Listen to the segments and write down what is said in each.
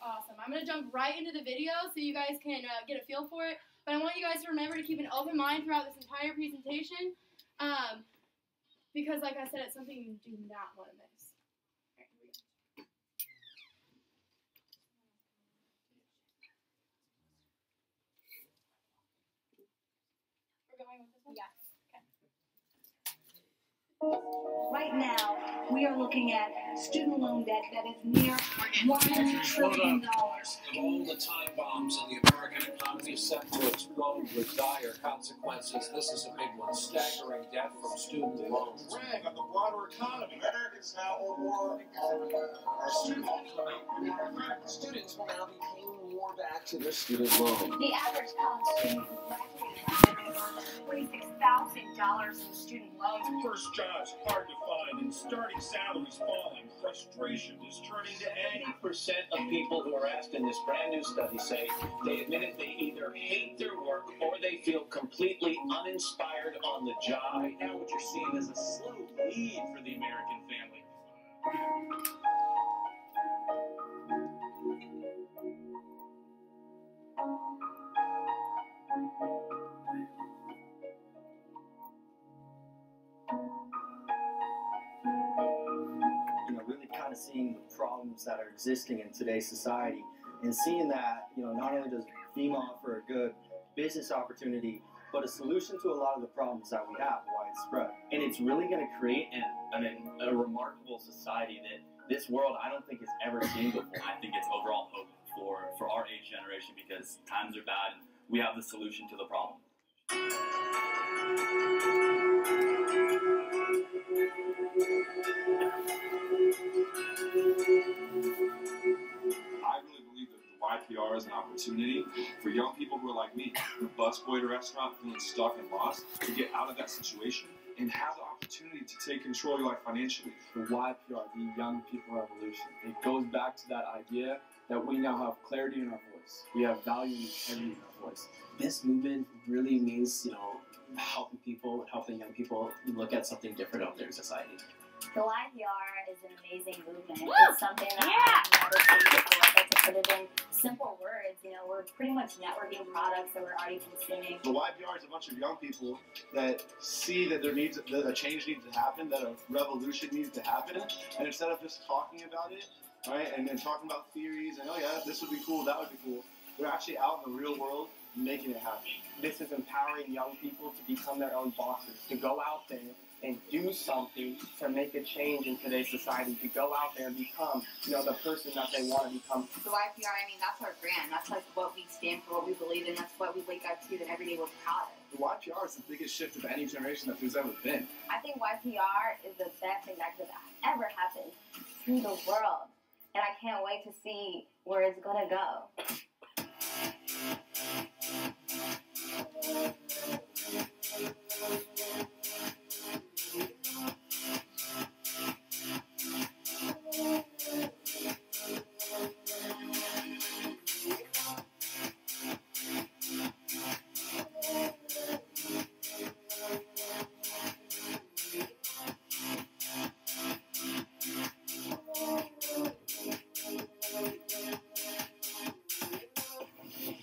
Awesome. I'm going to jump right into the video so you guys can get a feel for it. But I want you guys to remember to keep an open mind throughout this entire presentation because, like I said, it's something you do not want to miss. All right, here we go. We're going with this one? Yes. Right now, we are looking at student loan debt that is near $1 trillion. Of all the time bombs in the American economy set to explode with dire consequences, this is a big one. Staggering debt from student loans. Drag on the broader economy. Americans now owe more our student loans. Students will now be paying more back to their student loan. The average college student $26,000 in student loans. First jobs hard to find and starting salaries falling. Frustration is turning to anger. 80% of people who are asked in this brand new study say they admitted they either hate their work or they feel completely uninspired on the job. Right now, what you're seeing is a slow bleed for the American family. Really kind of seeing the problems that are existing in today's society and seeing that, not only does Vemma offer a good business opportunity, but a solution to a lot of the problems that we have widespread. And it's really going to create a remarkable society that this world I don't think has ever seen before. I think it's overall hope for our age generation because times are bad and we have the solution to the problem. I really believe that the YPR is an opportunity for young people who are like me, busboy at a restaurant, feeling stuck and lost, to get out of that situation and have the opportunity to take control of your life financially. The YPR, the Young People Revolution, it goes back to that idea that we now have clarity in our voice. We have value and integrity in our voice. This movement really means, helping people, helping young people look at something different out there in society. The YPR is an amazing movement. Woo! It's something that I've never seen before. But to put it in simple words, we're pretty much networking products that we're already consuming. The YPR is a bunch of young people that see that that a change needs to happen, that a revolution needs to happen, and instead of just talking about it, right, and then talking about theories and, oh yeah, this would be cool, that would be cool, we're actually out in the real world making it happen. This is empowering young people to become their own bosses, to go out there and do something to make a change in today's society, to go out there and become, the person that they want to become. The YPR, that's our brand. That's like what we stand for, what we believe in. That's what we wake up to, that every day we're proud of. The YPR is the biggest shift of any generation that there's ever been. I think YPR is the best thing that could ever happen to the world. And I can't wait to see where it's going to go.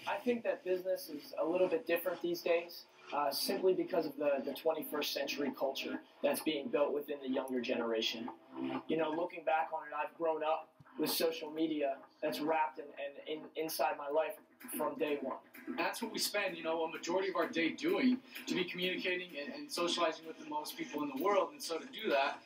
I think that business is a little bit different these days, simply because of the 21st century culture that's being built within the younger generation. Looking back on it, I've grown up with social media that's wrapped inside my life from day one. That's what we spend, a majority of our day doing, to be communicating and socializing with the most people in the world. And so to do that,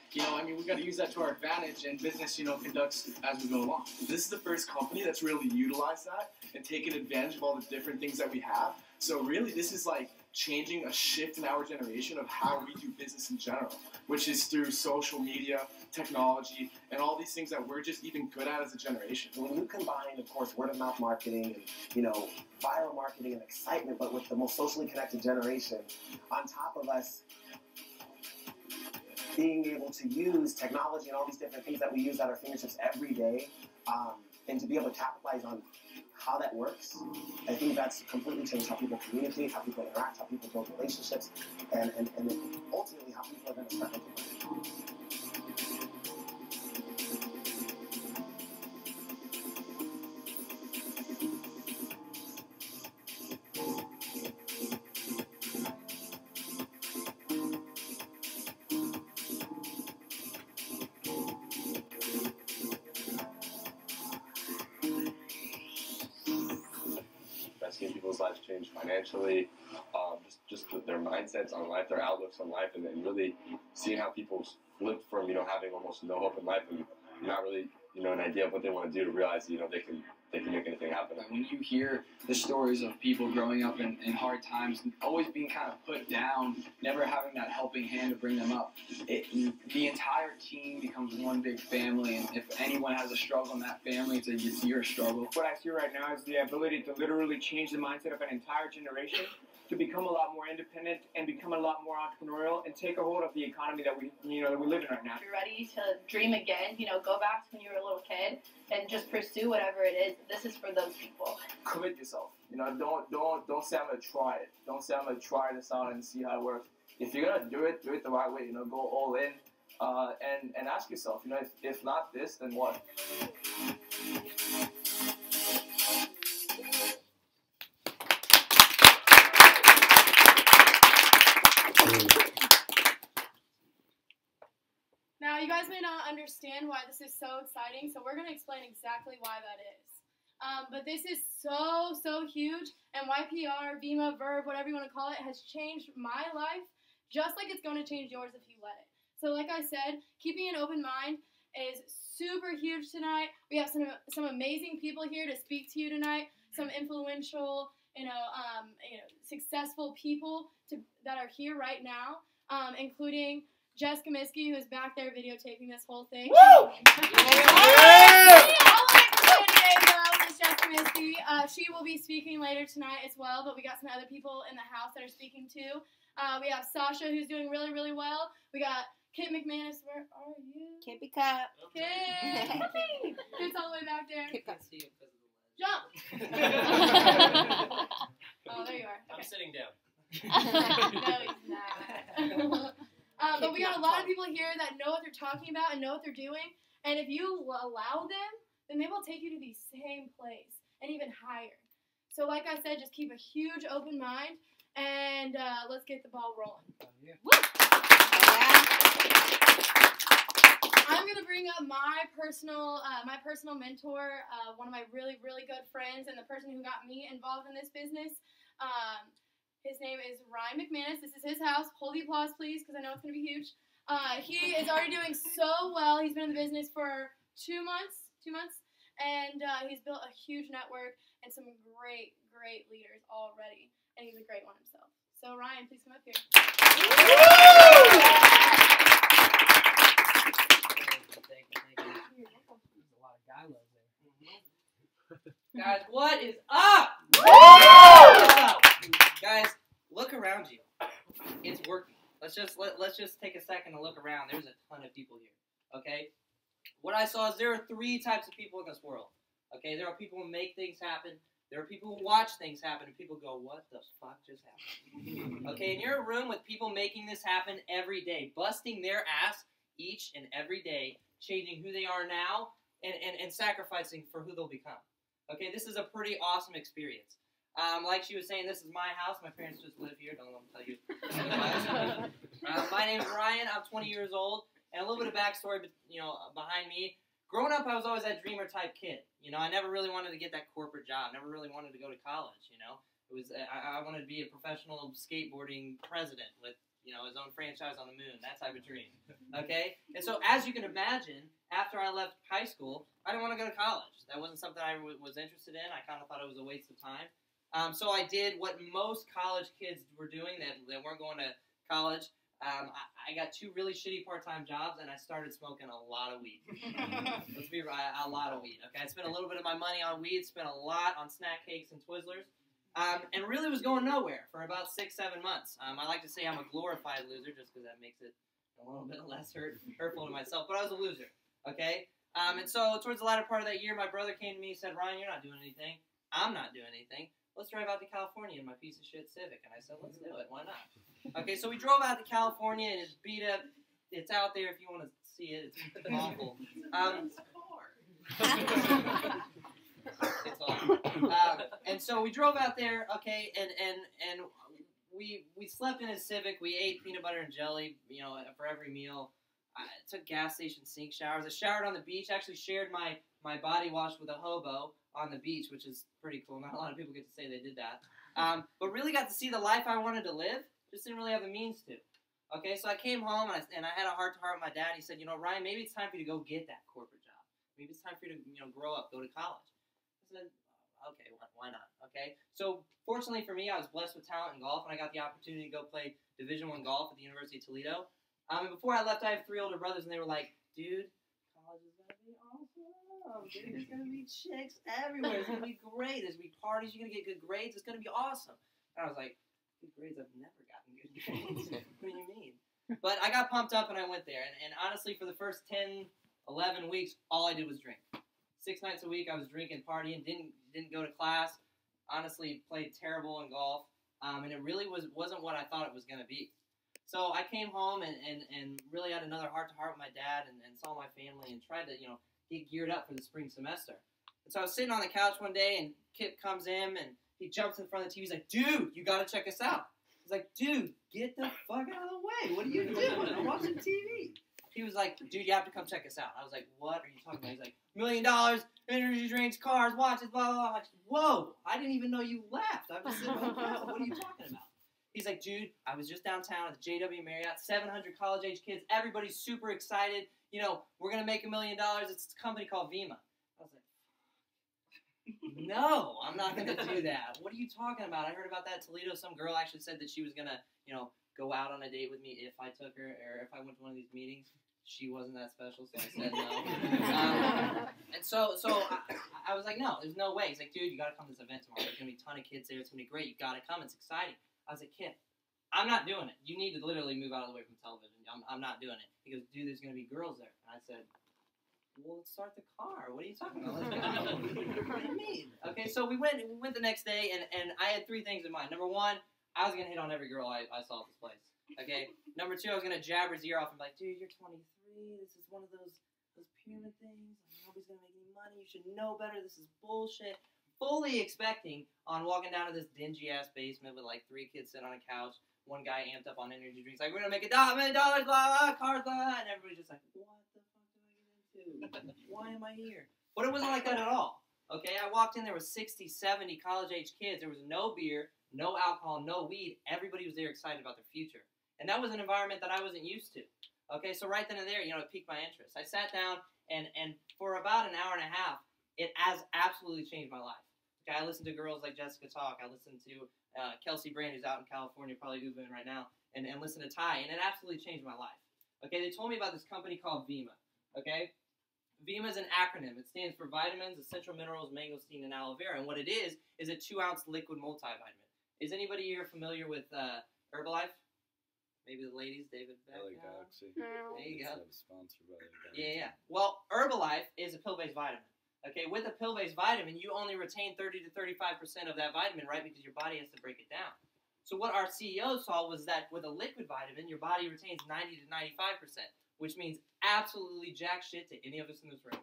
we've got to use that to our advantage, and business, conducts as we go along. This is the first company that's really utilized that and taken advantage of all the different things that we have. So really, this is like changing a shift in our generation of how we do business in general, which is through social media, technology, and all these things that we're just even good at as a generation. When you combine, of course, word-of-mouth marketing and, viral marketing and excitement, but with the most socially connected generation, on top of us being able to use technology and all these different things that we use at our fingertips every day, and to be able to capitalize on how that works, I think that's completely changed how people communicate, how people interact, how people build relationships, and ultimately how people are going to start making money. change financially, just their mindsets on life, their outlooks on life, and then really seeing how people flip from, you know, having almost no hope in life and not really, you know, an idea of what they want to do to realize, you know, they can make anything happen. When you hear the stories of people growing up in hard times, always being kind of put down, never having that helping hand to bring them up, the entire team becomes one big family, and if anyone has a struggle in that family, it's your struggle. What I see right now is the ability to literally change the mindset of an entire generation, to become a lot more independent and become a lot more entrepreneurial and take a hold of the economy that we live in right now. If you're ready to dream again, go back to when you were a little kid and just pursue whatever it is. This is for those people. Commit yourself. Don't say I'm gonna try it. Don't say I'm gonna try this out and see how it works. If you're gonna do it the right way. Go all in, and ask yourself, if not this, then what? Now, you guys may not understand why this is so exciting, so we're going to explain exactly why that is. But this is so huge, and YPR, Vemma, Verve, whatever you want to call it, has changed my life just like it's going to change yours if you let it. So like I said, keeping an open mind is super huge tonight. We have some amazing people here to speak to you tonight, some influential, successful people that are here right now, including Jessica Comiskey, who is back there videotaping this whole thing. Woo! Jessica Comiskey. She will be speaking later tonight as well, but we got some other people in the house that are speaking too. We have Sasha, who's doing really, really well. We got Kit McMannis. Where are you? Kippy Cup. Kit. Kit's all the way back there. Kit Cup. Jump. Oh, there you are. I'm sitting down. No, he's not. But we got a lot of people here that know what they're talking about and know what they're doing. And if you allow them, then they will take you to the same place and even higher. So like I said, just keep a huge open mind, and let's get the ball rolling. Yeah. I'm going to bring up my personal mentor, one of my really, really good friends, and the person who got me involved in this business. His name is Ryan McMannis. This is his house. Hold the applause, please, because I know it's going to be huge. He is already doing so well. He's been in the business for 2 months, and he's built a huge network and some great, great leaders already, and he's a great one himself. So, Ryan, please come up here. Thank you. There's a lot of guy love there. Guys, what is up? Guys, look around you. It's working. Let's just take a second to look around. There's a ton of people here. Okay? What I saw is there are 3 types of people in this world. Okay? There are people who make things happen. There are people who watch things happen, and people go, what the fuck just happened? Okay? And you're in a room with people making this happen every day, busting their ass each and every day, changing who they are now, and sacrificing for who they'll become. Okay? This is a pretty awesome experience. Like she was saying, this is my house. My parents just live here. Don't let me tell you. My name is Ryan. I'm 20 years old. And a little bit of backstory, behind me. Growing up, I was always that dreamer type kid. I never really wanted to get that corporate job. Never really wanted to go to college. It was I wanted to be a professional skateboarding president with his own franchise on the moon. That type of dream. Okay. And so, as you can imagine, after I left high school, I didn't want to go to college. That wasn't something I was interested in. I kind of thought it was a waste of time. So I did what most college kids were doing that weren't going to college. I got 2 really shitty part-time jobs, and I started smoking a lot of weed. Let's be right, a lot of weed. Okay, I spent a little bit of my money on weed, spent a lot on snack cakes and Twizzlers, and really was going nowhere for about 6-7 months. I like to say I'm a glorified loser just because that makes it a little bit less hurtful to myself, but I was a loser. Okay, and so towards the latter part of that year, my brother came to me and said, Ryan, you're not doing anything. I'm not doing anything. Let's drive out to California in my piece of shit Civic. And I said, let's do it. Why not? Okay, so we drove out to California, and it's beat up. It's out there if you want to see it. It's awful. It's awful. And so we drove out there, okay, and we slept in a Civic. We ate peanut butter and jelly, for every meal. I took gas station sink showers. I showered on the beach. Actually shared my my body washed with a hobo on the beach, which is pretty cool. Not a lot of people get to say they did that. But really got to see the life I wanted to live. Just didn't really have the means to. Okay, so I came home and I had a heart-to-heart with my dad. He said, Ryan, maybe it's time for you to go get that corporate job. Maybe it's time for you to, grow up, go to college. I said, okay, why not? Okay, so fortunately for me, I was blessed with talent in golf, and I got the opportunity to go play Division I golf at the University of Toledo. And before I left, I have 3 older brothers, and they were like, dude, college is going to be awesome. Dude, there's going to be chicks everywhere. It's going to be great. There's going to be parties. You're going to get good grades. It's going to be awesome. And I was like, good grades? I've never gotten good grades. What do you mean? But I got pumped up, and I went there. And honestly, for the first 10, 11 weeks, all I did was drink. 6 nights a week, I was drinking, partying, didn't go to class. Honestly, played terrible in golf. And it really wasn't what I thought it was going to be. So I came home and really had another heart-to-heart with my dad and saw my family and tried to, get geared up for the spring semester. And so I was sitting on the couch one day, and Kip comes in, and he jumps in front of the TV. He's like, dude, you got to check us out. He's like, dude, get the fuck out of the way. What are you doing? I'm watching TV. He was like, dude, you have to come check us out. I was like, what are you talking about? He's like, $1 million, energy drinks, cars, watches, blah, blah, blah. Whoa, I didn't even know you left. I'm just sitting on the couch. What are you talking about? He's like, dude, I was just downtown at the JW Marriott, 700 college-age kids. Everybody's super excited. We're going to make $1 million. It's a company called Vemma. I was like, no, I'm not going to do that. What are you talking about? I heard about that in Toledo. Some girl actually said that she was going to, go out on a date with me if I took her or if I went to one of these meetings. She wasn't that special, so I said no. And so I was like, no, there's no way. He's like, dude, you got to come to this event tomorrow. There's going to be a ton of kids there. It's going to be great. You got to come. It's exciting. I was like, kid, I'm not doing it. You need to literally move out of the way from television. I'm not doing it. He goes, dude, there's going to be girls there. And I said, well, let's start the car. What are you talking about? Let's go. What do you mean? Okay, so we went the next day, and I had 3 things in mind. Number 1, I was going to hit on every girl I saw at this place. Okay? Number 2, I was going to jab her ear off and be like, dude, you're 23. This is one of those pyramid things. Nobody's going to make any money. You should know better. This is bullshit. Fully expecting on walking down to this dingy-ass basement with, 3 kids sitting on a couch, one guy amped up on energy drinks, like, we're going to make $1 million, blah, blah, cars, blah, and everybody's just like, what the fuck did I get into? Why am I here? But it wasn't like that at all, okay? I walked in, there was 60, 70 college-age kids. There was no beer, no alcohol, no weed. Everybody was there excited about their future. And that was an environment that I wasn't used to. Okay, so right then and there, it piqued my interest. I sat down, and for about an hour and a half, it has absolutely changed my life. Okay, I listened to girls like Jessica talk. I listened to Kelsey Brand, who's out in California, probably Ubering right now, and listen to Ty, and it absolutely changed my life. Okay, they told me about this company called Vemma. Okay, Vemma is an acronym. It stands for vitamins, essential minerals, mangosteen, and aloe vera. And what it is a 2-ounce liquid multivitamin. Is anybody here familiar with Herbalife? Maybe the ladies, David Beck. Galaxy. There you go. Sponsored by Galaxy. Yeah. Well, Herbalife is a pill-based vitamin. Okay, with a pill-based vitamin, you only retain 30 to 35% of that vitamin, right? Because your body has to break it down. So what our CEO saw was that with a liquid vitamin, your body retains 90 to 95%, which means absolutely jack shit to any of us in this room.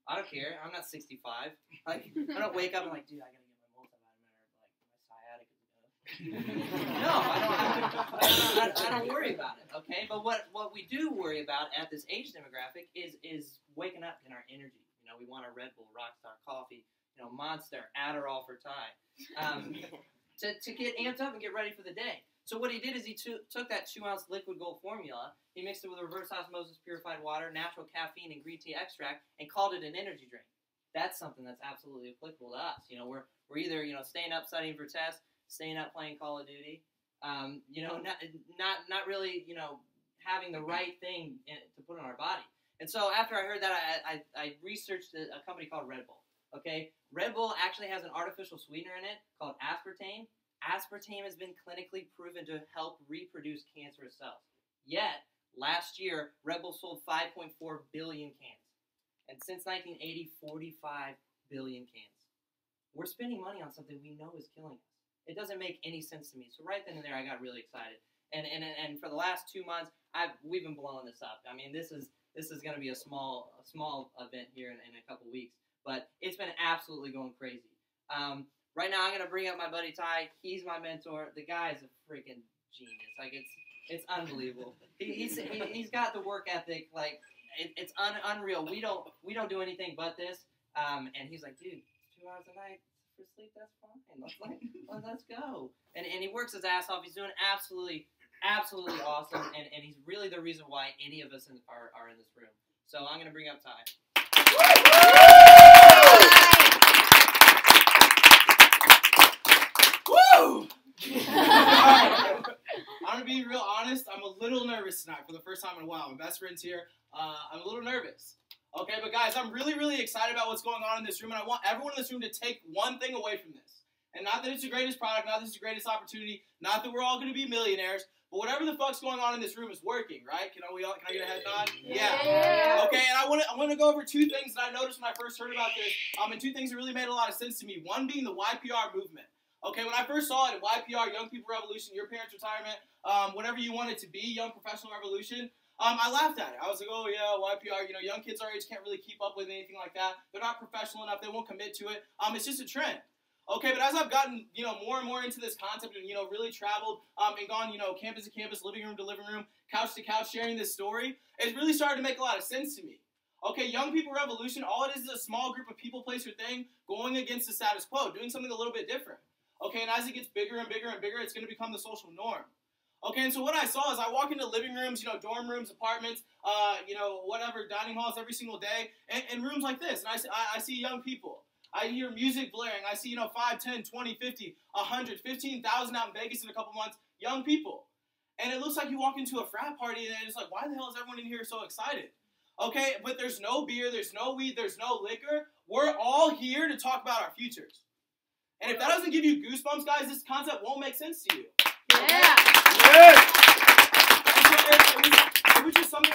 I don't care. I'm not 65. I don't wake up and dude, I gotta get my multivitamin or my sciatica. No, I don't worry about it. Okay, but what we do worry about at this age demographic is waking up in our energy. We want a Red Bull, Rockstar, coffee, Monster, Adderall for Ty, to get amped up and get ready for the day. So what he did is he took that 2-ounce liquid gold formula, he mixed it with reverse osmosis purified water, natural caffeine, and green tea extract, and called it an energy drink. That's something that's absolutely applicable to us. We're either staying up studying for tests, staying up playing Call of Duty, not really having the right thing to put in our body. And so after I heard that, I researched a company called Red Bull. Okay, Red Bull actually has an artificial sweetener in it called aspartame. Aspartame has been clinically proven to help reproduce cancerous cells. Yet, last year, Red Bull sold 5.4 billion cans. And since 1980, 45 billion cans. We're spending money on something we know is killing us. It doesn't make any sense to me. So right then and there, I got really excited. And for the last 2 months, we've been blowing this up. I mean, this is going to be a small event here in a couple weeks, but it's been absolutely going crazy. Right now, I'm going to bring up my buddy Ty. He's my mentor. The guy's a freaking genius. It's unbelievable. He's got the work ethic. It's unreal. We don't do anything but this. And he's like, dude, 2 hours a night for sleep, that's fine. Let's go. And he works his ass off. He's doing absolutely awesome. And he's really the reason why any of us are in this room. So I'm going to bring up Ty. Woo! I'm gonna be real honest. I'm a little nervous tonight for the first time in a while. My best friend's here. I'm a little nervous. Okay, but guys, I'm really excited about what's going on in this room, and I want everyone in this room to take one thing away from this. And not that it's the greatest product, not that it's the greatest opportunity, not that we're all gonna be millionaires, but whatever the fuck's going on in this room is working, right? Can I get a head nod? Yeah. Okay, and I want to go over 2 things that I noticed when I first heard about this, and 2 things that really made a lot of sense to me. One being the YPR movement. Okay, when I first saw it at YPR, Young People Revolution, Your Parents' Retirement, whatever you want it to be, Young Professional Revolution, I laughed at it. I was like, oh yeah, YPR, young kids our age can't really keep up with anything like that. They're not professional enough. They won't commit to it. It's just a trend. Okay, but as I've gotten, more and more into this concept and, really traveled and gone, campus to campus, living room to living room, couch to couch, sharing this story, it's really started to make a lot of sense to me. Okay, Young People Revolution, all it is a small group of people, place, or thing going against the status quo, doing something a little bit different. Okay, and as it gets bigger and bigger and bigger, it's going to become the social norm. Okay, and so what I saw is I walk into living rooms, dorm rooms, apartments, whatever, dining halls every single day, and rooms like this, and I see young people. I hear music blaring. I see, 5, 10, 20, 50, 100, 15,000 out in Vegas in a couple months, young people. And it looks like you walk into a frat party, and it's like, why the hell is everyone in here so excited? Okay, but there's no beer, there's no weed, there's no liquor. We're all here to talk about our futures. And if that doesn't give you goosebumps, guys, this concept won't make sense to you. Yeah. It was just something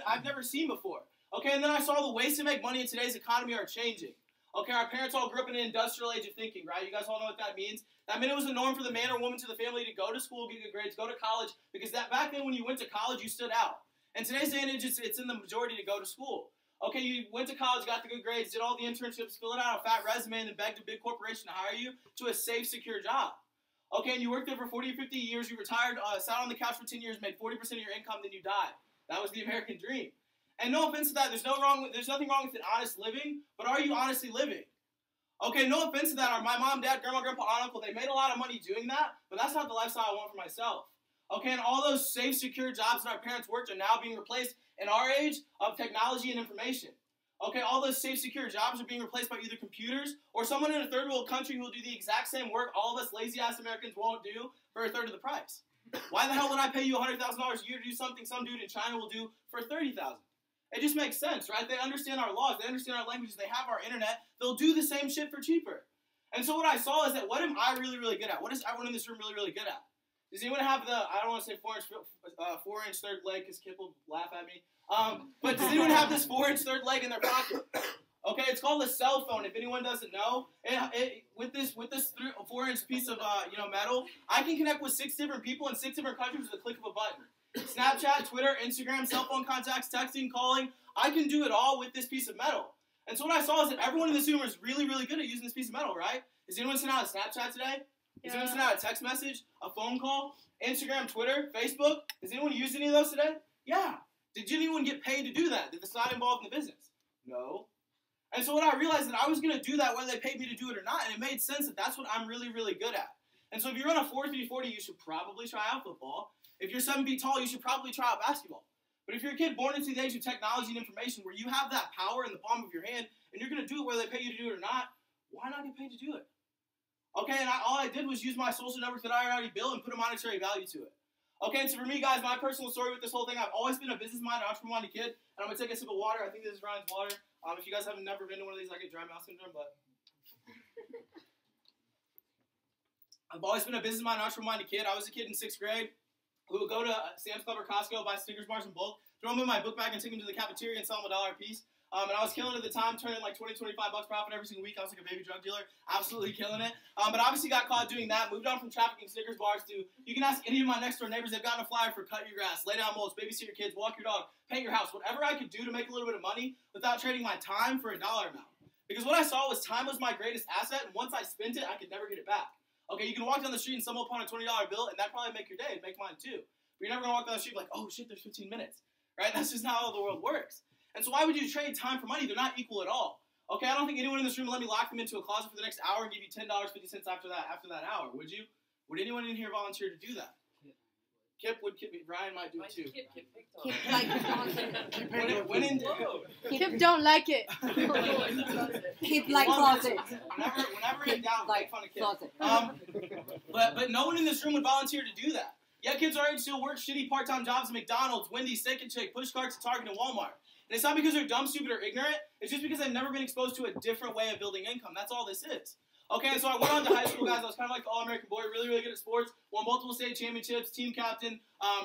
I've never seen before. Okay, and then I saw the ways to make money in today's economy are changing. Okay, our parents all grew up in an industrial age of thinking, right? You guys all know what that means. That meant it was the norm for the man or woman to the family to go to school, get good grades, go to college, because back then when you went to college, you stood out. And today's day and age, it's in the majority to go to school. Okay, you went to college, got the good grades, did all the internships, filled out a fat resume, and then begged a big corporation to hire you to a safe, secure job. Okay, and you worked there for 40 or 50 years, you retired, sat on the couch for 10 years, made 40% of your income, then you died. That was the American dream. And no offense to that, there's nothing wrong with an honest living, but are you honestly living? Okay, no offense to that, my mom, dad, grandma, grandpa, aunt, uncle, they made a lot of money doing that, but that's not the lifestyle I want for myself. Okay, and all those safe, secure jobs that our parents worked are now being replaced in our age of technology and information. Okay, all those safe, secure jobs are being replaced by either computers or someone in a third world country who will do the exact same work all of us lazy-ass Americans won't do for a third of the price. Why the hell would I pay you $100,000 a year to do something some dude in China will do for $30,000? It just makes sense, right? They understand our laws. They understand our languages. They have our internet. They'll do the same shit for cheaper. And so what I saw is that what am I really, really good at? What is everyone in this room really, really good at? Does anyone have the, I don't want to say 4-inch third leg because Kip will laugh at me. But does anyone have this 4-inch third leg in their pocket? Okay, it's called a cell phone. If anyone doesn't know, with this 4-inch piece of metal, I can connect with 6 different people in 6 different countries with a click of a button. Snapchat, Twitter, Instagram, cell phone contacts, texting, calling. I can do it all with this piece of metal. And so what I saw is that everyone in this room is really, really good at using this piece of metal, right? Is anyone sending out a Snapchat today? Is anyone sending out a text message, a phone call, Instagram, Twitter, Facebook? Has anyone used any of those today? Yeah. Did anyone get paid to do that? Did this not involve in the business? No. And so what I realized is that I was going to do that whether they paid me to do it or not, and it made sense that that's what I'm really, really good at. And so if you run a 4.340, you should probably try out football. If you're 7 feet tall, you should probably try out basketball. But if you're a kid born into the age of technology and information where you have that power in the palm of your hand and you're going to do it whether they pay you to do it or not, why not get paid to do it? Okay, and all I did was use my social network that I already built and put a monetary value to it. Okay, and so for me, guys, my personal story with this whole thing, I've always been a business-minded, entrepreneur-minded kid, and I'm going to take a sip of water. I think this is Ryan's water. If you guys have never been to one of these, I get dry mouth syndrome, but I've always been a business-minded, entrepreneur-minded kid. I was a kid in 6th grade who would go to Sam's Club or Costco, buy Snickers bars in bulk, throw them in my book bag, and take them to the cafeteria and sell them $1 a piece. And I was killing it at the time, turning like $20, $25 profit every single week. I was like a baby drug dealer, absolutely killing it. But obviously got caught doing that, moved on from trafficking Snickers bars to, you can ask any of my next door neighbors, they've gotten a flyer for cut your grass, lay down mulch, babysit your kids, walk your dog, paint your house, whatever I could do to make a little bit of money without trading my time for a dollar amount. Because what I saw was time was my greatest asset, and once I spent it, I could never get it back. Okay, you can walk down the street and stumble upon a $20 bill, and that'd probably make your day, it'd make mine too. But you're never going to walk down the street like, oh shit, there's 15 minutes, right? That's just not how the world works. And so why would you trade time for money? They're not equal at all. Okay, I don't think anyone in this room would let me lock them into a closet for the next hour and give you $10.50 after that hour, would you? Would anyone in here volunteer to do that? Kip would. Ryan might do it too. Kip don't like it. Kip like closet. Whenever in doubt, make fun of Kip. But no one in this room would volunteer to do that. Yeah, kids our age still work shitty part-time jobs at McDonald's, Wendy's, Steak and Shake, push carts at Target and Walmart. And it's not because they're dumb, stupid, or ignorant. It's just because they've never been exposed to a different way of building income. That's all this is. Okay, and so I went on to high school, guys. I was kind of like the all-American boy, really, really good at sports, won multiple state championships, team captain,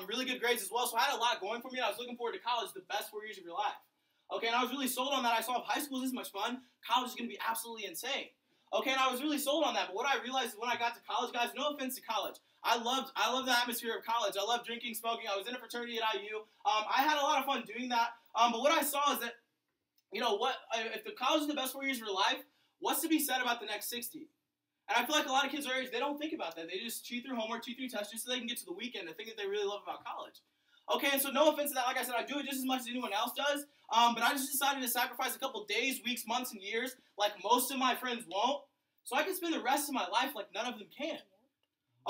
really good grades as well. So I had a lot going for me, and I was looking forward to college, the best 4 years of your life. Okay, and I was really sold on that. I saw if high school is this much fun, college is going to be absolutely insane. Okay, and I was really sold on that. But what I realized is when I got to college, guys, no offense to college, I loved the atmosphere of college. I loved drinking, smoking. I was in a fraternity at IU. I had a lot of fun doing that. But what I saw is that, if the college is the best 4 years of your life, what's to be said about the next 60? And I feel like a lot of kids our age, they don't think about that. They just chew through homework, chew through tests, just so they can get to the weekend and think that they really love about college. Okay, and so no offense to that. Like I said, I do it just as much as anyone else does. But I just decided to sacrifice a couple days, weeks, months, and years, like most of my friends won't, so I can spend the rest of my life like none of them can.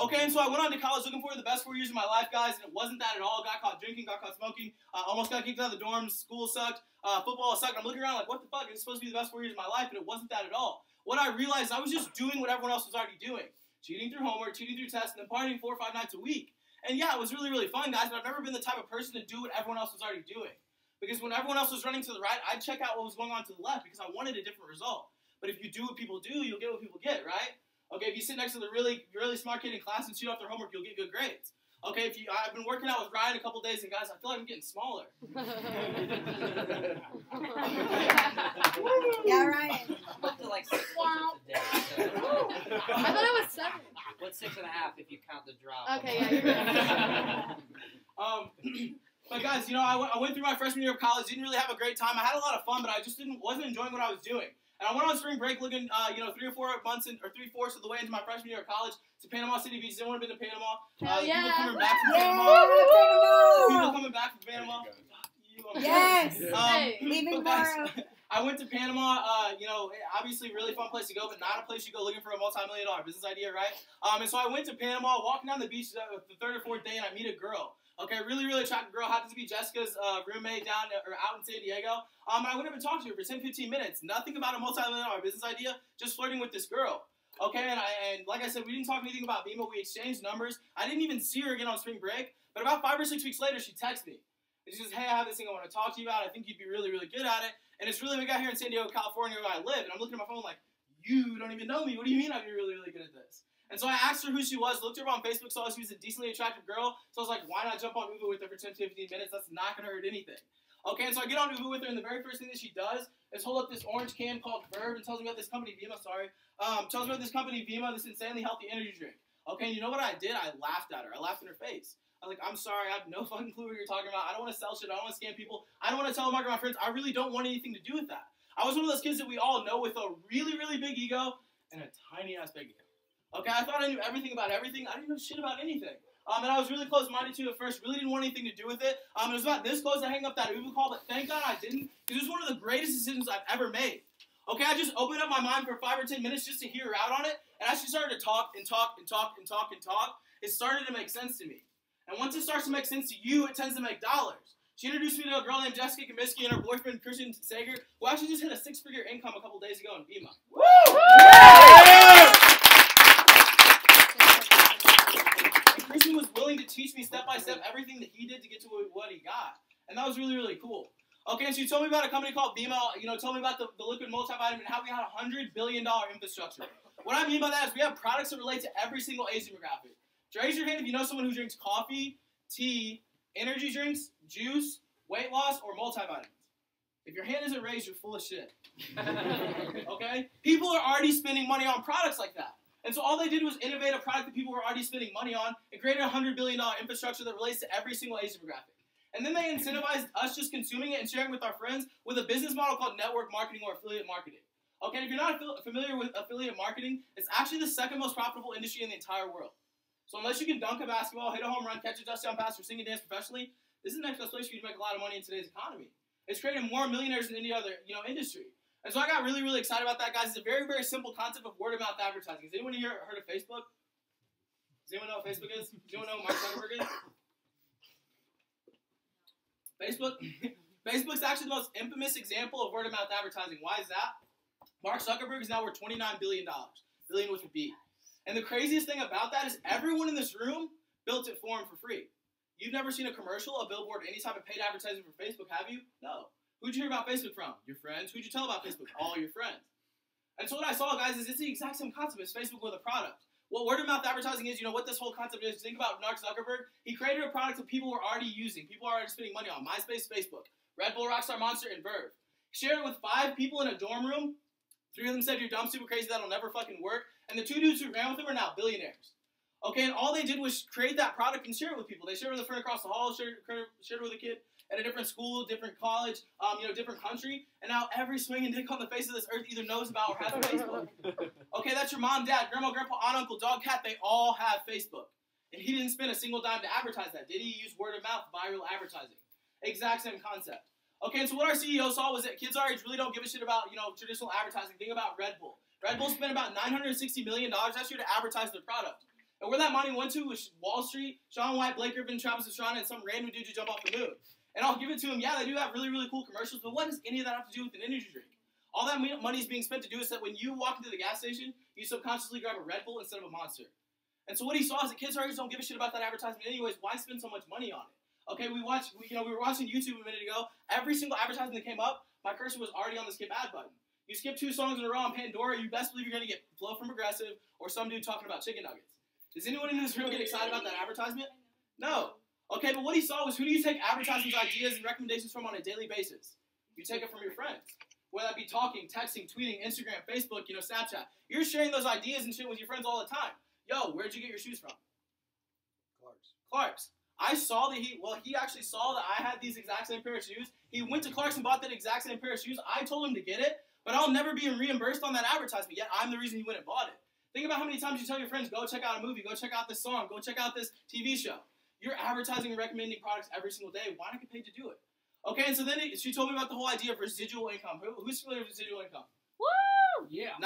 Okay, and so I went on to college looking for the best 4 years of my life, guys, and it wasn't that at all. Got caught drinking, got caught smoking, almost got kicked out of the dorms, school sucked, football sucked. I'm looking around like, what the fuck? It's supposed to be the best 4 years of my life, and it wasn't that at all. What I realized, I was just doing what everyone else was already doing. Cheating through homework, cheating through tests, and then partying 4 or 5 nights a week. And yeah, it was really, really fun, guys, but I've never been the type of person to do what everyone else was already doing. Because when everyone else was running to the right, I'd check out what was going on to the left because I wanted a different result. But if you do what people do, you'll get what people get, right? Okay, if you sit next to the really, really smart kid in class and shoot off their homework, you'll get good grades. Okay, I've been working out with Ryan a couple days, and guys, I feel like I'm getting smaller. Yeah, Ryan. Up to like 6 push-ups a day. So. I thought it was 7. What's 6.5 if you count the drop? Okay, yeah, you're right. But guys, I went through my freshman year of college, didn't really have a great time. I had a lot of fun, but I just wasn't enjoying what I was doing. And I went on spring break looking, 3 or 4 months or 3/4 of the way into my freshman year of college to Panama City Beach. Didn't want to be to Panama. People coming back from Panama. People coming back from Panama. Yes. Leaving tomorrow. I went to Panama. Obviously really fun place to go, but not a place you go looking for a multi-million-dollar business idea, right? And so I went to Panama, walking down the beach the 3rd or 4th day, and I meet a girl. Okay, really, really attractive girl. Happens to be Jessica's roommate out in San Diego. And I went up and talked to her for 10, 15 minutes. Nothing about a multi-million-dollar business idea, just flirting with this girl. Okay, and like I said, we didn't talk anything about Vemma. We exchanged numbers. I didn't even see her again on spring break. But about 5 or 6 weeks later, she texted me. And she says, hey, I have this thing I want to talk to you about. I think you'd be really, really good at it. And it's really big out here in San Diego, California, where I live. And I'm looking at my phone like, you don't even know me. What do you mean I'd be really, really good at this? And so I asked her who she was, looked her up on Facebook, saw she was a decently attractive girl. So I was like, why not jump on Uber with her for 10, 15 minutes? That's not going to hurt anything. Okay, and so I get on Uber with her, and the very first thing that she does is hold up this orange can called Verb and tells me about this company, Vemma, tells me about this company, Vemma, this insanely healthy energy drink. Okay, and you know what I did? I laughed at her. I laughed in her face. I was like, I'm sorry, I have no fucking clue what you're talking about. I don't want to sell shit. I don't want to scam people. I don't want to telemarket my friends. I really don't want anything to do with that. I was one of those kids that we all know with a really, really big ego and a tiny-ass bank account. Okay, I thought I knew everything about everything. I didn't know shit about anything. And I was really close-minded to it at first. Really didn't want anything to do with it. It was about this close to hang up that Uber call, but thank God I didn't, because it was one of the greatest decisions I've ever made. Okay, I just opened up my mind for 5 or 10 minutes just to hear her out on it, and as she started to talk and talk and talk and talk and talk, it started to make sense to me. And once it starts to make sense to you, it tends to make dollars. She introduced me to a girl named Jessica Comiskey and her boyfriend, Christian Sager, who actually just hit a 6-figure income a couple days ago in Vemma. Woo! And Christian was willing to teach me step by step everything that he did to get to what he got. And that was really, really cool. Okay, and she told me about a company called Vemma, told me about the liquid multivitamin and how we had a $100 billion infrastructure. What I mean by that is we have products that relate to every single age demographic. Raise your hand if you know someone who drinks coffee, tea, energy drinks, juice, weight loss, or multivitamins. If your hand isn't raised, you're full of shit. Okay? People are already spending money on products like that. And so all they did was innovate a product that people were already spending money on and created a $100 billion infrastructure that relates to every single age demographic. And then they incentivized us just consuming it and sharing it with our friends with a business model called network marketing or affiliate marketing. Okay, and if you're not familiar with affiliate marketing, it's actually the second most profitable industry in the entire world. So unless you can dunk a basketball, hit a home run, catch a touchdown pass, or sing and dance professionally, this is the next best place for you to make a lot of money in today's economy. It's creating more millionaires than any other industry. And so I got really, really excited about that, guys. It's a very, very simple concept of word-of-mouth advertising. Has anyone here heard of Facebook? Does anyone know what Facebook is? Does anyone know what Mark Zuckerberg is? Facebook's actually the most infamous example of word-of-mouth advertising. Why is that? Mark Zuckerberg is now worth $29 billion. Billion with a B. And the craziest thing about that is everyone in this room built it for him for free. You've never seen a commercial, a billboard, any type of paid advertising for Facebook, have you? No. Who'd you hear about Facebook from? Your friends. Who'd you tell about Facebook? All your friends. And so what I saw, guys, is it's the exact same concept as Facebook with a product. What word-of-mouth advertising is, what this whole concept is, think about Mark Zuckerberg. He created a product that people were already using. People are already spending money on. MySpace, Facebook, Red Bull, Rockstar, Monster, and Verve. He shared it with 5 people in a dorm room. 3 of them said, you're dumb, super crazy, that'll never fucking work. And the 2 dudes who ran with him are now billionaires. Okay, and all they did was create that product and share it with people. They shared it with a friend across the hall, shared it with a kid at a different school, different college, different country. And now every swinging dick on the face of this earth either knows about or has Facebook. Okay, that's your mom, dad, grandma, grandpa, aunt, uncle, dog, cat. They all have Facebook. And he didn't spend a single dime to advertise that. Did he? Use word of mouth, viral advertising. Exact same concept. Okay, and so what our CEO saw was that kids our age really don't give a shit about, traditional advertising. Think about Red Bull. Red Bull spent about $960 million last year to advertise their product. And where that money went to was Wall Street, Shaun White, Blake Griffin, Travis Pastrana, and some random dude to jump off the moon. And I'll give it to them. Yeah, they do have really, really cool commercials, but what does any of that have to do with an energy drink? All that money is being spent to do is that when you walk into the gas station, you subconsciously grab a Red Bull instead of a Monster. And so what he saw is that kids our age don't give a shit about that advertisement anyways. Why spend so much money on it? Okay, we were watching YouTube a minute ago. Every single advertisement that came up, my cursor was already on the skip ad button. You skip 2 songs in a row on Pandora, you best believe you're going to get Flow from Progressive or some dude talking about chicken nuggets. Does anyone in this room get excited about that advertisement? No. Okay, but what he saw was, who do you take advertisements, ideas, and recommendations from on a daily basis? You take it from your friends. Whether that be talking, texting, tweeting, Instagram, Facebook, Snapchat. You're sharing those ideas and shit with your friends all the time. Yo, where'd you get your shoes from? Clark's. I saw that he actually saw that I had these exact same pair of shoes. He went to Clark's and bought that exact same pair of shoes. I told him to get it, but I'll never be reimbursed on that advertisement, yet I'm the reason he went and bought it. Think about how many times you tell your friends, go check out a movie, go check out this song, go check out this TV show. You're advertising and recommending products every single day. Why not get paid to do it? Okay, and so then she told me about the whole idea of residual income. Who's familiar with residual income? Woo! Yeah.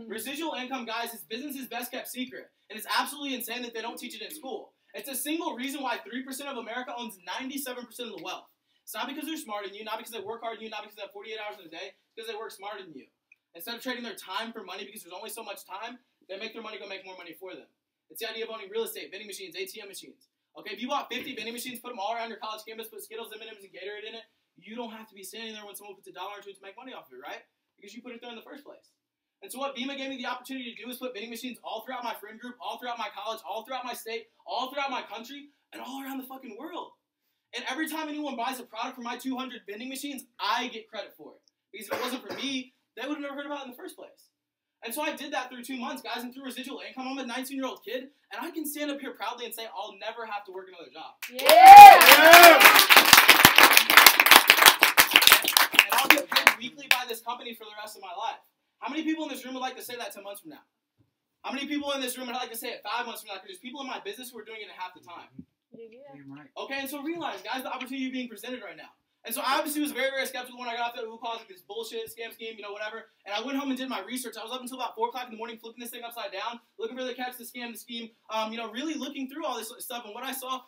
Residual income, guys, is business's best kept secret. And it's absolutely insane that they don't teach it in school. It's a single reason why 3% of America owns 97% of the wealth. It's not because they're smarter than you, not because they work harder than you, not because they have 48 hours in a day, it's because they work smarter than you. Instead of trading their time for money because there's only so much time, they make their money go make more money for them. It's the idea of owning real estate, vending machines, ATM machines. Okay, if you bought 50 vending machines, put them all around your college campus, put Skittles, M&Ms, and Gatorade in it, you don't have to be standing there when someone puts $1 into it to make money off of it, right? Because you put it there in the first place. And so what Vemma gave me the opportunity to do is put vending machines all throughout my friend group, all throughout my college, all throughout my state, all throughout my country, and all around the fucking world. And every time anyone buys a product from my 200 vending machines, I get credit for it. Because if it wasn't for me, they would have never heard about it in the first place. And so I did that through 2 months, guys, and through residual income. I'm a 19-year-old kid, and I can stand up here proudly and say I'll never have to work another job. Yeah! And I'll get paid weekly by this company for the rest of my life. How many people in this room would like to say that 10 months from now? How many people in this room would like to say it 5 months from now? Because there's people in my business who are doing it in half the time. Okay, and so realize, guys, the opportunity being presented right now. And so I obviously was very, very skeptical when I got off that Who calls it this bullshit, scam scheme, whatever. And I went home and did my research. I was up until about 4 o'clock in the morning flipping this thing upside down, looking for the catch, the scam, the scheme, really looking through all this stuff. And what I saw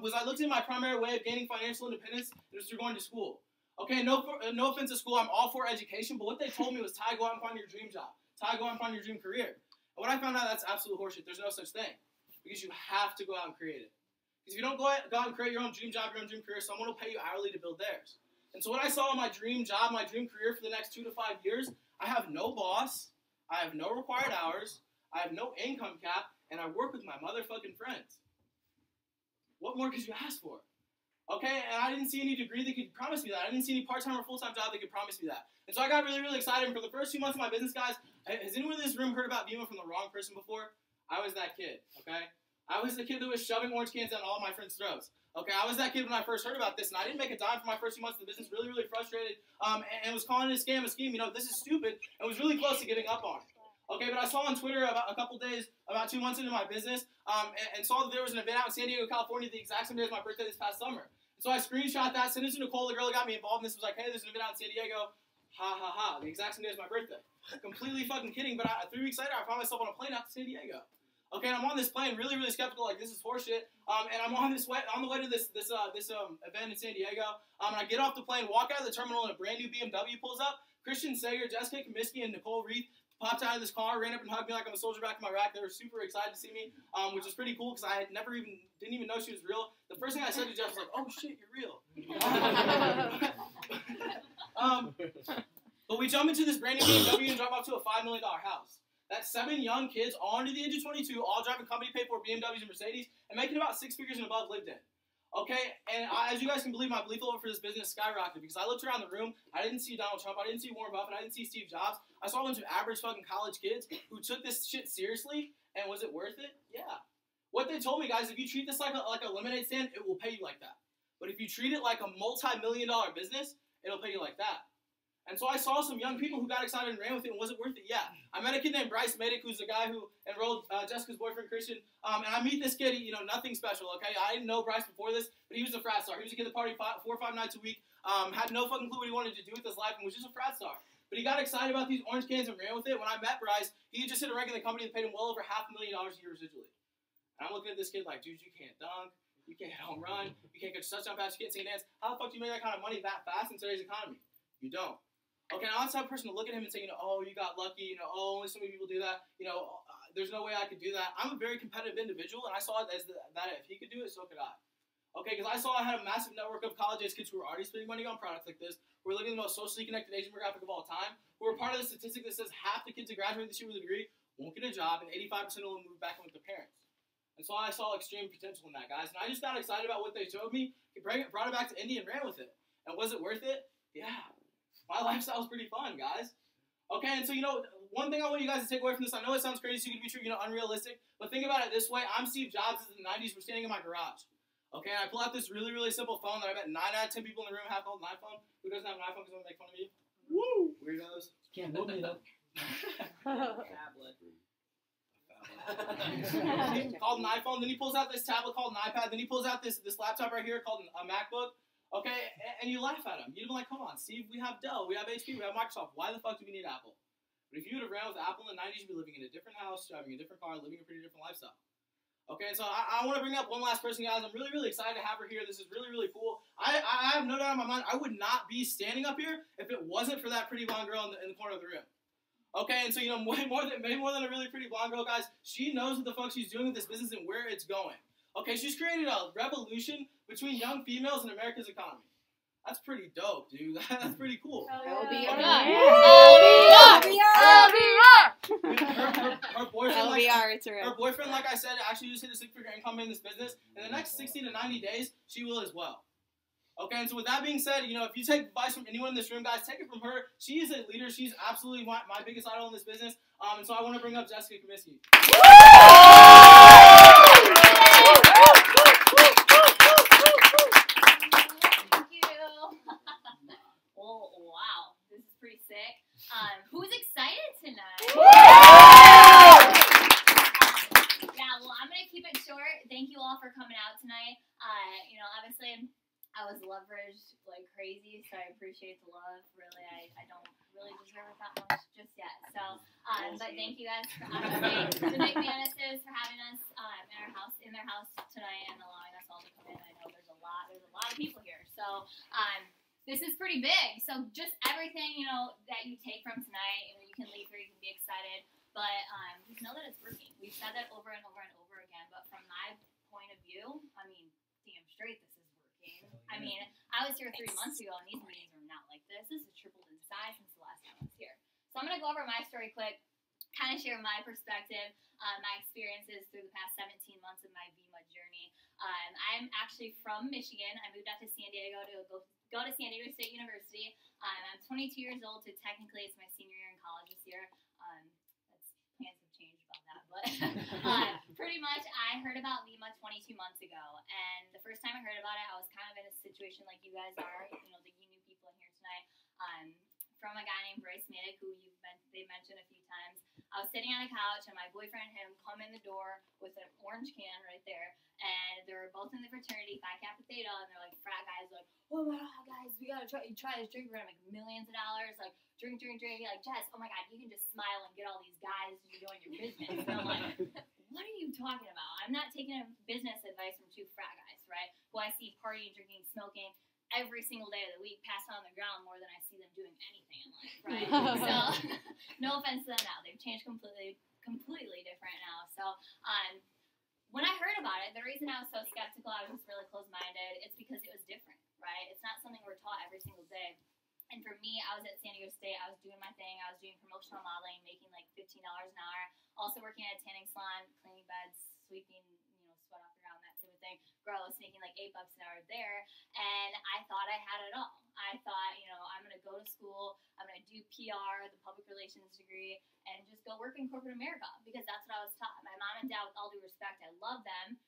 was I looked at my primary way of gaining financial independence was through going to school. Okay, no offense to school. I'm all for education. But what they told me was, Ty, go out and find your dream job. Ty, go out and find your dream career. And what I found out, that's absolute horseshit. There's no such thing. Because you have to go out and create it. Because if you don't go out and create your own dream job, your own dream career, someone will pay you hourly to build theirs. And so what I saw in my dream job, my dream career for the next 2 to 5 years, I have no boss, I have no required hours, I have no income cap, and I work with my motherfucking friends. What more could you ask for? Okay, and I didn't see any degree that could promise me that. I didn't see any part-time or full-time job that could promise me that. And so I got really, really excited. And for the first 2 months of my business, guys, has anyone in this room heard about Vemma from the wrong person before? I was that kid, okay? I was the kid that was shoving orange cans down all my friends' throats. Okay, I was that kid when I first heard about this, and I didn't make a dime for my first 2 months of the business, really, really frustrated, and was calling it a scheme, this is stupid, and was really close to giving up on it. Okay, but I saw on Twitter about 2 months into my business, and saw that there was an event out in San Diego, California, the exact same day as my birthday this past summer. So I screenshot that, sent it to Nicole, the girl that got me involved in this, was like, hey, there's an event out in San Diego. Ha ha ha. The exact same day as my birthday. Completely fucking kidding, but 3 weeks later, I found myself on a plane out to San Diego. Okay, and I'm on this plane, really, really skeptical, like, this is horseshit. And I'm on the way to this event in San Diego. And I get off the plane, walk out of the terminal, and a brand new BMW pulls up. Christian Sager, Jessica Comiskey, and Nicole Reith popped out of this car, ran up and hugged me like I'm a soldier back in my rack. They were super excited to see me, which was pretty cool because I had didn't even know she was real. The first thing I said to Jeff was like, "Oh shit, you're real." But we jump into this brand new BMW and drive off to a $5 million house. That's 7 young kids, all under the age of 22, all driving company paid for BMWs and Mercedes, and making about 6 figures and above lived in. Okay, and as you guys can believe, my belief level for this business skyrocketed because I looked around the room, I didn't see Donald Trump, I didn't see Warren Buffett, I didn't see Steve Jobs. I saw a bunch of average fucking college kids who took this shit seriously, and was it worth it? Yeah. What they told me, guys, if you treat this like a lemonade stand, it will pay you like that. But if you treat it like a multi-million-dollar business, it'll pay you like that. And so I saw some young people who got excited and ran with it, and was it worth it? Yeah. I met a kid named Bryce Medic, who's the guy who enrolled Jessica's boyfriend, Christian. And I meet this kid, nothing special, okay? I didn't know Bryce before this, but he was a frat star. He was a kid that partied 4 or 5 nights a week, had no fucking clue what he wanted to do with his life, and was just a frat star. But he got excited about these orange cans and ran with it. When I met Bryce, he just hit a rank in the company that paid him well over $500,000 a year residually. And I'm looking at this kid like, dude, you can't dunk, you can't hit home run, you can't get a touchdown pass, you can't sing and dance. How the fuck do you make that kind of money that fast in today's economy? You don't. Okay, now that's the type of person to look at him and say, oh, you got lucky, oh, only so many people do that, there's no way I could do that. I'm a very competitive individual, and I saw it as that if he could do it, so could I. Okay, because I saw I had a massive network of college-age kids who were already spending money on products like this, who were living the most socially connected Asian demographic of all time, who were part of the statistic that says half the kids that graduate this year with a degree won't get a job, and 85% will move back in with their parents. And so I saw extreme potential in that, guys, and I just got excited about what they showed me, brought it back to Indy, and ran with it. And was it worth it? Yeah. My lifestyle was pretty fun, guys. Okay, and so, one thing I want you guys to take away from this, I know it sounds crazy, too good to be true, unrealistic, but think about it this way. I'm Steve Jobs in the 90s. We're standing in my garage. Okay, and I pull out this really, really simple phone that I bet 9 out of 10 people in the room have called an iPhone. Who doesn't have an iPhone because I'm going to make fun of you? Woo! Weirdos. Can't move me, though. Tablet. Called an iPhone, then he pulls out this tablet called an iPad, then he pulls out this laptop right here called a MacBook. Okay, and you laugh at him. You'd be like, come on, Steve, we have Dell, we have HP, we have Microsoft. Why the fuck do we need Apple? But if you would have ran with Apple in the 90s, you'd be living in a different house, driving a different car, living a pretty different lifestyle. Okay, and so I want to bring up one last person, guys. I'm really, really excited to have her here. This is really, really cool. I have no doubt in my mind I would not be standing up here if it wasn't for that pretty blonde girl in the corner of the room. Okay, and so, way more than a really pretty blonde girl, guys, she knows what the fuck she's doing with this business and where it's going. Okay, she's created a revolution between young females in America's economy. That's pretty dope, dude. That's pretty cool. LBR. Her boyfriend, LBR, her boyfriend, like I said, actually just hit a 6-figure income in this business. In the next 60 to 90 days, she will as well. Okay, and so with that being said, if you take advice from anyone in this room, guys, take it from her. She is a leader. She's absolutely my biggest idol in this business. And so I want to bring up Jessica Comiskey. Wow, this is pretty sick. Who's excited tonight? Yeah, well, I'm going to keep it short. Thank you all for coming out tonight. Obviously, I was leveraged like crazy, so I appreciate the love. Really, I don't really deserve it that much just yet. So, but thank you guys for the McMannises for having us in their house tonight and allowing us all to come in. I know there's a lot of people here. So, this is pretty big. So just everything, that you take from tonight, you can leave here, you can be excited, but just know that it's working. We've said that over and over and over again, but from my point of view, damn straight this is working. I was here 3 months ago, and these meetings are not like this. This has tripled in size since the last time I was here. So I'm going to go over my story quick, kind of share my perspective, my experiences through the past 17 months of my Vemma journey. I'm actually from Michigan. I moved out to San Diego to go to San Diego State University. I'm 22 years old, so technically it's my senior year in college this year. Plans have changed about that, but pretty much I heard about Vemma 22 months ago, and the first time I heard about it, I was kind of in a situation like you guys are, the new people in here tonight, from a guy named Bryce Medic, who they've mentioned a few times. I was sitting on a couch, and my boyfriend and him come in the door with an orange can right there, and they were both in the fraternity, Phi Kappa Theta, and they're like frat guys, like, oh my god, guys, we gotta try this drink. We're gonna make millions of dollars. Like, drink. Like, Jess, oh my god, you can just smile and get all these guys to join your business. And I'm like, what are you talking about? I'm not taking business advice from two frat guys, right? Who I see partying, drinking, smoking every single day of the week, passed on the ground more than I see them doing anything in life, right? So, no offense to them now. They've changed completely different now. So, when I heard about it, the reason I was so skeptical, I was just really closed-minded, it's because it was different, right? It's not something we're taught every single day. And for me, I was at San Diego State. I was doing my thing. I was doing promotional modeling, making like $15 an hour. Also working at a tanning salon, cleaning beds, sweeping, sweat off the ground, that type of thing. Gross, making like $8 an hour there. And I thought I had it all. I thought, I'm going to go to school. I'm going to do PR, the public relations degree, and just go work in corporate America because that's what I was taught. My mom and dad, with all due respect, I love them.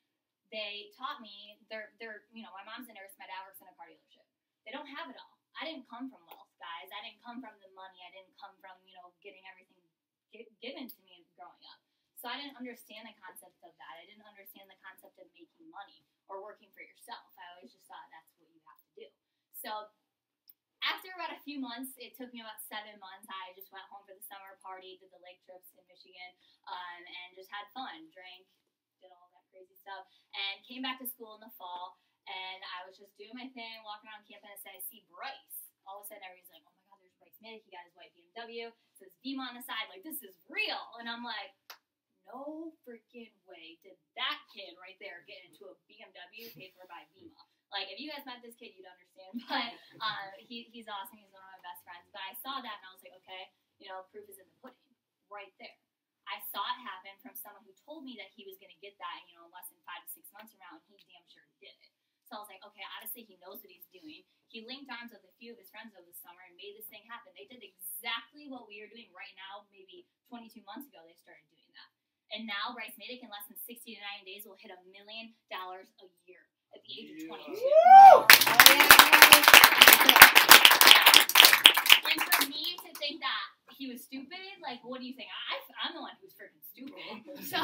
They taught me, my mom's a nurse, my dad works in a car dealership. They don't have it all. I didn't come from wealth, guys. I didn't come from the money. I didn't come from, getting everything given to me growing up. So I didn't understand the concept of that. I didn't understand the concept of making money or working for yourself. I always just thought that's what you have to do. So after about a few months, it took me about 7 months, I just went home for the summer party, did the lake trips in Michigan, and just had fun, drank, did all that crazy stuff, and came back to school in the fall. And I was just doing my thing, walking around campus, and I see Bryce. All of a sudden, everybody's like, oh my god, there's Bryce Middick. He got his white BMW. It says Vemma on the side. Like, this is real. And I'm like, no freaking way did that kid right there get into a BMW paid for by Vemma. Like, if you guys met this kid, you'd understand. But he's awesome. He's one of my best friends. But I saw that, and I was like, okay, proof is in the pudding right there. I saw it happen from someone who told me that he was going to get that, in less than 5 to 6 months from now, and he damn sure did it. So I was like, okay, honestly, he knows what he's doing. He linked arms with a few of his friends over the summer and made this thing happen. They did exactly what we are doing right now. Maybe 22 months ago, they started doing that. And now, Bryce Middick, in less than 60 to 90 days, will hit $1 million a year at the age of 22. And for me to think that he was stupid, like, what do you think? I'm the one who's freaking stupid. So,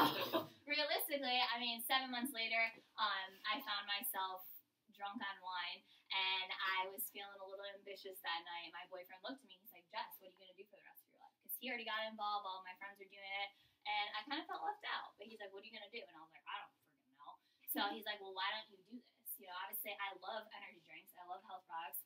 realistically, 7 months later, I found myself drunk on wine, and I was feeling a little ambitious that night. My boyfriend looked at me, he's like, Jess, what are you going to do for the rest of your life? Because he already got involved, all my friends are doing it, and I kind of felt left out. But he's like, what are you going to do? And I was like, I don't freaking know. So he's like, well, why don't you do this? Obviously, I love energy drinks. I love health products.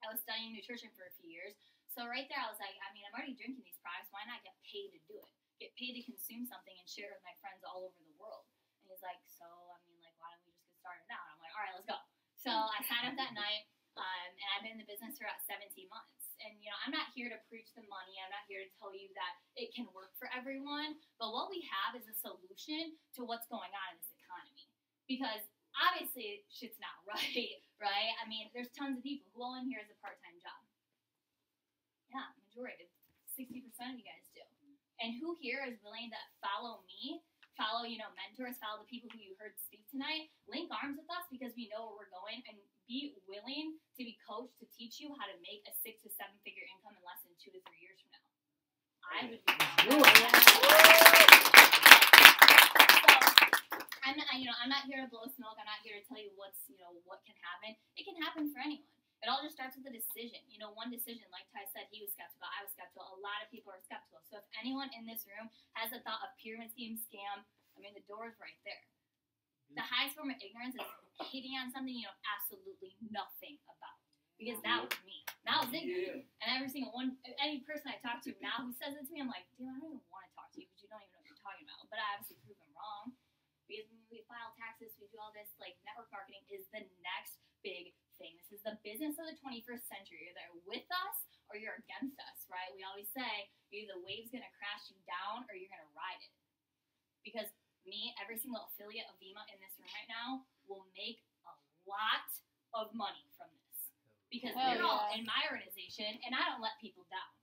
I was studying nutrition for a few years. So right there, I was like, I'm already drinking these products. Why not get paid to do it? Get paid to consume something and share it with my friends all over the world. And he's like, so, why don't we just get started now? And I'm like, all right, let's go. So I signed up that night, and I've been in the business for about 17 months. And, I'm not here to preach the money. I'm not here to tell you that it can work for everyone. But what we have is a solution to what's going on in this economy. Because obviously, shit's not right, right? There's tons of people. Who all in here has a part-time job? Yeah, majority. 60% of you guys do. And who here is willing to follow me, follow, mentors, follow the people who you heard speak tonight, link arms with us because we know where we're going, and be willing to be coached to teach you how to make a 6 to 7 figure income in less than 2 to 3 years from now. I would be I'm not here to blow smoke. I'm not here to tell you what can happen. It can happen for anyone. It all just starts with a decision. One decision, like Ty said, he was skeptical. I was skeptical. A lot of people are skeptical. So if anyone in this room has a thought of pyramid scheme, scam, the door is right there. The highest form of ignorance is hitting on something you know absolutely nothing about. Because that was me. That was ignorant. And every single any person I talk to now who says it to me, I'm like, dude, I don't even want to talk to you because you don't even know what you're talking about. But I obviously prove them wrong. Because when we file taxes, we do all this, network marketing is the next big thing. This is the business of the 21st century. You're either with us or you're against us, right? We always say, either the wave's going to crash you down or you're going to ride it. Because me, every single affiliate of Vemma in this room right now will make a lot of money from this. Because they're all in my organization, and I don't let people down.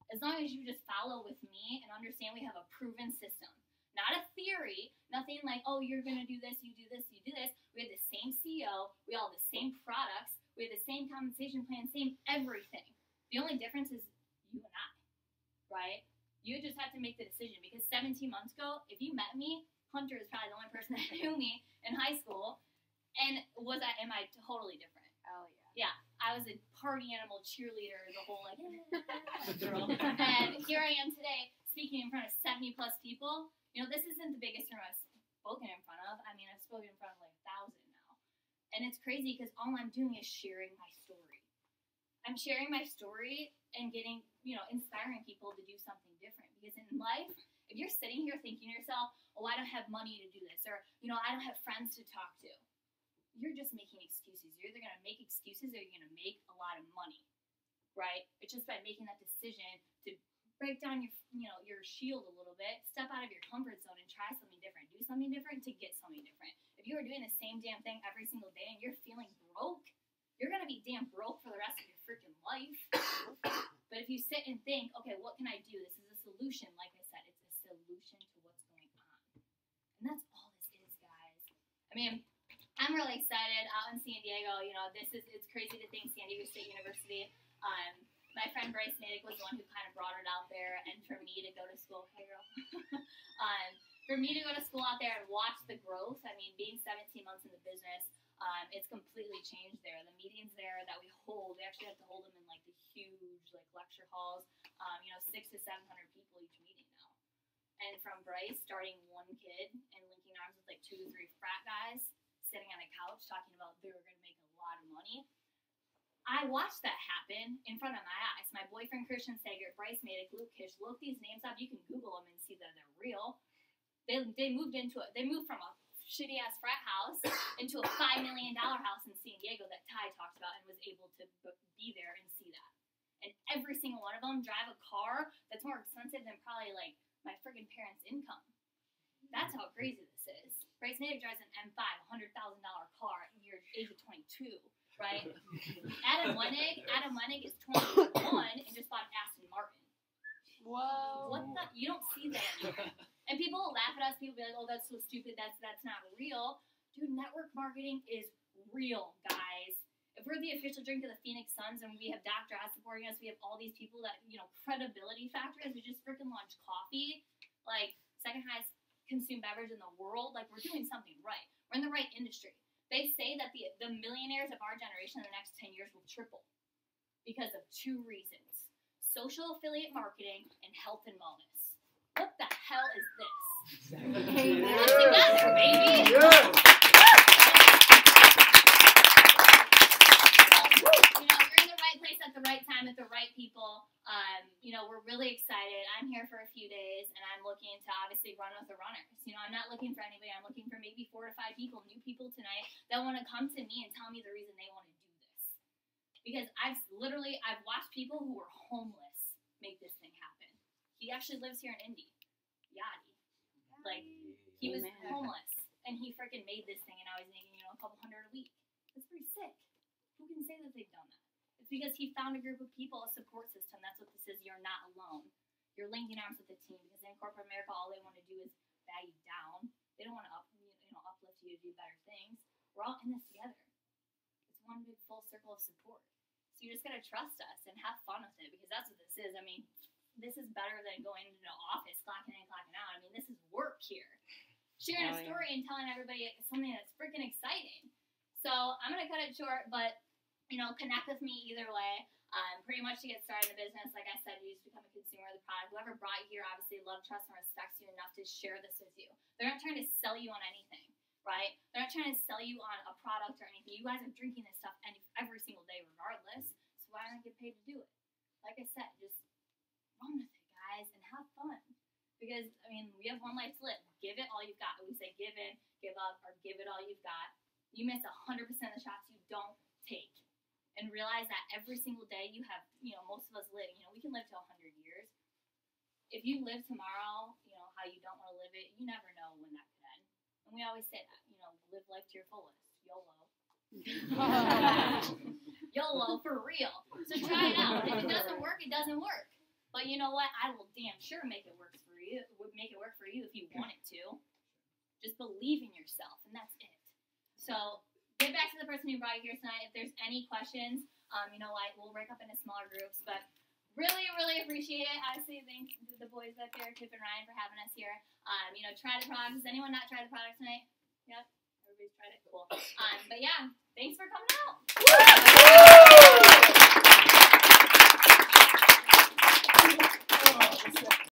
As long as you just follow with me and understand we have a proven system. Not a theory, nothing like, oh, you're going to do this, you do this, you do this. We have the same CEO, we all have the same products, we have the same compensation plan, same everything. The only difference is you and I, right? You just have to make the decision, because 17 months ago, if you met me, Hunter is probably the only person that knew me in high school, and am I totally different? Oh yeah. Yeah, I was a party animal cheerleader, the whole like girl, and here I am today speaking in front of 70 plus people. You know, this isn't the biggest room I've spoken in front of. I mean, I've spoken in front of like 1,000 now, and it's crazy because all I'm doing is sharing my story. I'm sharing my story and getting, you know, inspiring people to do something different. Because in life, if you're sitting here thinking to yourself, oh, I don't have money to do this, or, you know, I don't have friends to talk to, you're just making excuses. You're either going to make excuses or you're going to make a lot of money, right? It's just by making that decision to break down your, you know, your shield a little bit, step out of your comfort zone and try something different, do something different to get something different. If you are doing the same damn thing every single day and you're feeling broke, you're going to be damn broke for the rest of your freaking life. But if you sit and think, okay, what can I do? This is a solution. Like I said, it's a solution to what's going on. And that's all this is, guys. I mean, I'm really excited out in San Diego. You know, it's crazy to think San Diego State University. My friend Bryce Natick was the one who kind of brought it out there, and for me to go to school, hey girl, for me to go to school out there and watch the growth. I mean, being 17 months in the business, it's completely changed there. The meetings there that we hold, we actually have to hold them in like the huge like lecture halls. You know, 600 to 700 people each meeting now. And from Bryce starting one kid and linking arms with like 2 to 3 frat guys sitting on a couch talking about they were going to make a lot of money. I watched that happen in front of my eyes. My boyfriend Christian Sager, Bryce Natick, Luke Kish, look these names up. You can Google them and see that they're real. They moved from a shitty ass frat house into a $5 million house in San Diego that Ty talked about and was able to be there and see that. And every single one of them drive a car that's more expensive than probably like my friggin' parents' income. That's how crazy this is. Bryce Natick drives an M5, $100,000 car at the age of 22, right? Adam Wennig is 21 and just bought an Aston Martin. Whoa. What the? You don't see that anymore. And people will laugh at us. People will be like, oh, that's so stupid. That's not real. Dude, network marketing is real, guys. If we're the official drink of the Phoenix Suns and we have Dr. Oz supporting us, we have all these people that, you know, credibility factors. We just freaking launched coffee, like second highest consumed beverage in the world. Like, we're doing something right. We're in the right industry. They say that the millionaires of our generation in the next 10 years will triple because of 2 reasons: social affiliate marketing and health and wellness. What the hell is this? Get together, baby! Yeah. You know, you're in the right place at the right time with the right people. You know, we're really excited. I'm here for a few days, and I'm looking to obviously run with the runners. You know, I'm not looking for anybody. I'm looking for maybe 4 to 5 people, new people tonight, that want to come to me and tell me the reason they want to do this. Because I've watched people who were homeless make this thing happen. He actually lives here in Indy. Yachty. Like, he was homeless, and he freaking made this thing, and now he's making, you know, a couple $100 a week. That's pretty sick. Who can say that they've done that? It's because he found a group of people, a support system. That's what this is. You're not alone. You're linking arms with the team, because in corporate America, all they want to do is bag you down. They don't want to uplift you to do better things. We're all in this together. It's one big full circle of support. So you just gotta trust us and have fun with it, because that's what this is. I mean, this is better than going into an office, clocking in, clocking out. I mean, this is work here. Sharing a story and telling everybody something that's freaking exciting. So I'm gonna cut it short, but you know, connect with me either way. Pretty much to get started in the business, like I said, you just become a consumer of the product. Whoever brought you here obviously loves, trusts, and respects you enough to share this with you. They're not trying to sell you on anything, right? They're not trying to sell you on a product or anything. You guys are drinking this stuff every single day regardless, so why not get paid to do it? Like I said, just run with it, guys, and have fun. Because, I mean, we have one life to live. Give it all you've got. We say give in, give up, or give it all you've got. You miss 100% of the shots you don't take. And realize that every single day you have, you know, most of us live, you know, we can live to 100 years. If you live tomorrow, you know, how you don't want to live it, you never know when that could end. And we always say that, you know, live life to your fullest. YOLO. YOLO, for real. So try it out. If it doesn't work, it doesn't work. But you know what? I will damn sure make it work for you. Make it work for you if you want it to. Just believe in yourself, and that's it. So get back to the person who brought you here tonight. If there's any questions, you know, we'll break up into smaller groups, but really, really appreciate it. Obviously, thanks to the boys back there, Kip and Ryan, for having us here. Try the products. Has anyone not tried the product tonight? Yep. Everybody's tried it. Cool. But yeah, thanks for coming out.